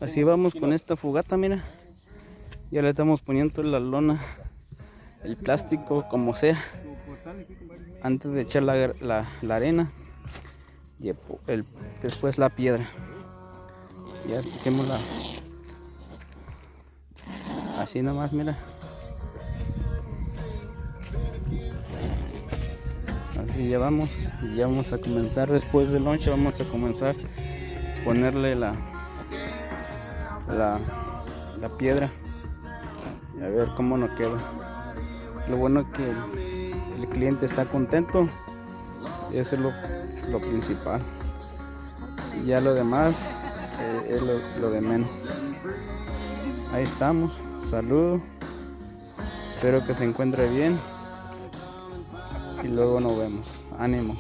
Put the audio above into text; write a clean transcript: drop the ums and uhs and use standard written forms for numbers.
Así vamos con esta fogata, mira. Ya le estamos poniendo la lona, el plástico, como sea, antes de echar la arena y después la piedra. Ya hicimos así nomás, mira. Así llevamos y ya vamos a comenzar después del lunch. Vamos a comenzar a ponerle la piedra y a ver cómo nos queda. Lo bueno es que el cliente está contento y eso es lo principal. Y ya lo demás es lo de menos. Ahí estamos. Salud. Espero que se encuentre bien y luego nos vemos. Ánimo.